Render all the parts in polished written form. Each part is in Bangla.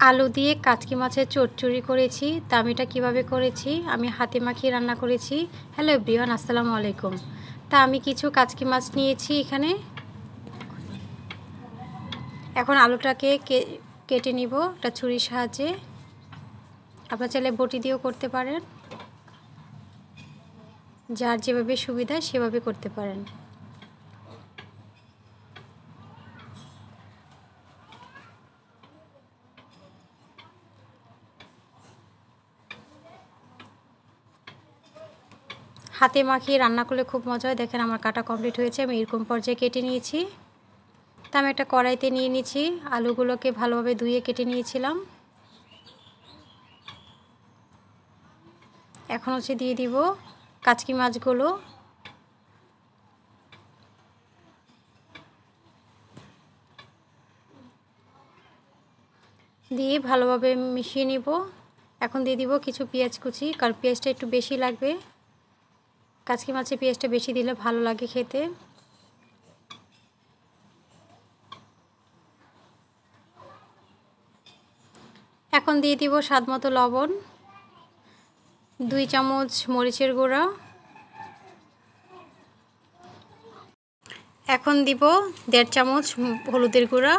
আলু দিয়ে কাচকি মাছের চচ্চড়ি করেছি। তা আমি এটা কীভাবে করেছি, আমি হাতে মাখিয়ে রান্না করেছি। হ্যালো এভরিওয়ান, আসসালামু আলাইকুম। তা আমি কিছু কাচকি মাছ নিয়েছি এখানে। এখন আলুটাকে কেটে নিব একটা ছুরির সাহায্যে। আপনারা চাইলে বটি দিয়েও করতে পারেন, যার যেভাবে সুবিধা সেভাবে করতে পারেন। হাতে মাখিয়ে রান্না করলে খুব মজা হয়। দেখেন আমার কাটা কমপ্লিট হয়েছে, আমি এরকম পর্যায়ে কেটে নিয়েছি। তা আমি একটা কড়াইতে নিয়ে নিয়েছি, আলুগুলোকে ভালোভাবে ধুয়ে কেটে নিয়েছিলাম। এখন দিয়ে দিব কাচকি মাছগুলো। দিয়ে ভালোভাবে মিশিয়ে নিব। এখন দিয়ে দিব কিছু পেঁয়াজ কুচি, কারণ পেঁয়াজটা একটু বেশি লাগবে। কাচকি মাছে পেঁয়াজটা বেশি দিলে ভালো লাগে খেতে। এখন দিয়ে দিব স্বাদ মতো লবণ, 2 চামচ মরিচের গুঁড়া। এখন দিব 1.5 চামচ হলুদের গুঁড়া।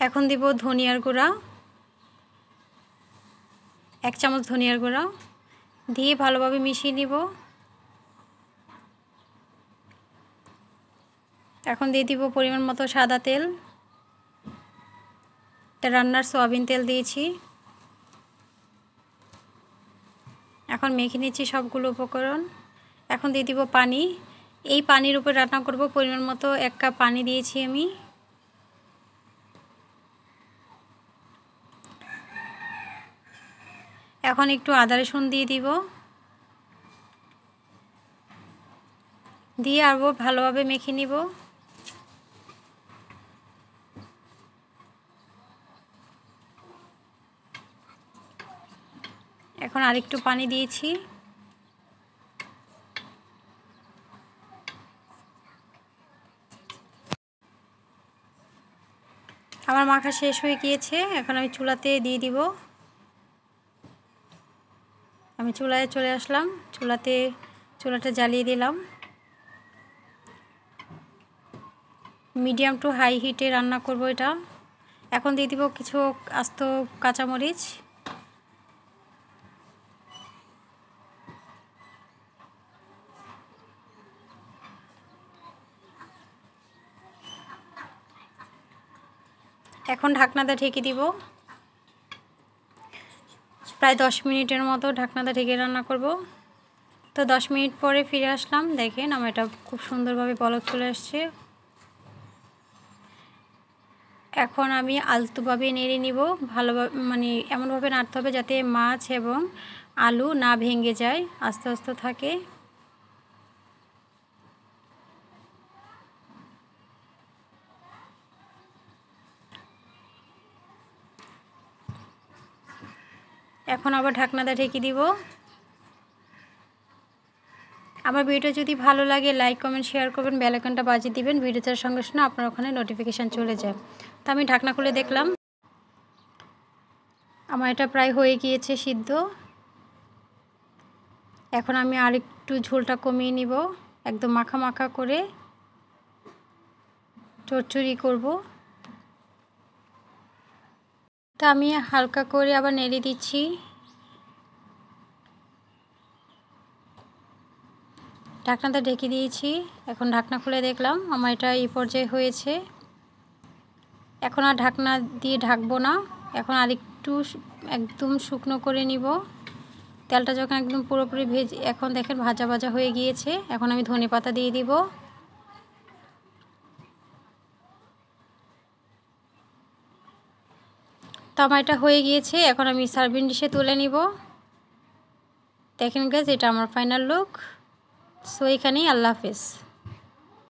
এখন দিব ধনিয়ার গুঁড়া, 1 চামচ ধনিয়ার গুঁড়া দিয়ে ভালোভাবে মিশিয়ে নিব। এখন দিয়ে দিব পরিমাণ মতো সাদা তেল, রান্নার সয়াবিন তেল দিয়েছি। এখন মেখে নিচ্ছি সবগুলো উপকরণ। এখন দিয়ে দিব পানি। এই পানির উপর রান্না করব, পরিমাণ মতো 1 কাপ পানি দিয়েছি আমি। এখন একটু আদা রসুন দিয়ে দিব, দিয়ে আরও ভালোভাবে মেখে নিব। এখন আরেকটু পানি দিয়েছি। আমার মাখা শেষ হয়ে গিয়েছে, এখন আমি চুলাতে দিয়ে দিব। আমি চুলায় চলে আসলাম, চুলাটা জ্বালিয়ে দিলাম। মিডিয়াম টু হাই হিটে রান্না করব এটা। এখন দিয়ে দিব কিছু আস্ত কাঁচামরিচ। এখন ঢাকনাটা ঢেকে দিব। প্রায় 10 মিনিটের মতো ঢাকনাটা ঢেকে রান্না করব। তো 10 মিনিট পরে ফিরে আসলাম। দেখেন আমার এটা খুব সুন্দরভাবে বলক চলে আসছে। এখন আমি আলতোভাবে নেড়ে নিব। ভালোভাবে মানে এমনভাবে নাড়তে হবে যাতে মাছ এবং আলু না ভেঙে যায়, আস্তে আস্তে থাকে। এখন আবার ঢাকনাটা ঢেকে দিব। আমার ভিডিও যদি ভালো লাগে লাইক কমেন্ট শেয়ার করবেন, বেল আইকনটা বাজিয়ে দিবেন, ভিডিওটার সঙ্গে সঙ্গে আপনার ওখানে নোটিফিকেশান চলে যায়। তো আমি ঢাকনা খুলে দেখলাম আমার এটা প্রায় হয়ে গিয়েছে সিদ্ধ। এখন আমি আরেকটু ঝোলটা কমিয়ে নিব, একদম মাখা মাখা করে চচ্চড়ি করব। তা আমি হালকা করে আবার নেড়ে দিচ্ছি। ঢাকনাটা ঢেকে দিয়েছি। এখন ঢাকনা খুলে দেখলাম আমার এটা এই পর্যায়ে হয়েছে। এখন আর ঢাকনা দিয়ে ঢাকবো না, এখন আরেকটু একদম শুকনো করে নিব। তেলটা যখন একদম পুরোপুরি ভেজে, এখন দেখেন ভাজা ভাজা হয়ে গিয়েছে। এখন আমি ধনেপাতা দিয়ে দিব। তো আমার এটা হয়ে গিয়েছে, এখন আমি সার্ভিং ডিশে তুলে নিব। দেখেন গাইস, এটা আমার ফাইনাল লুক। সো এখানেই আল্লাহ হাফেজ।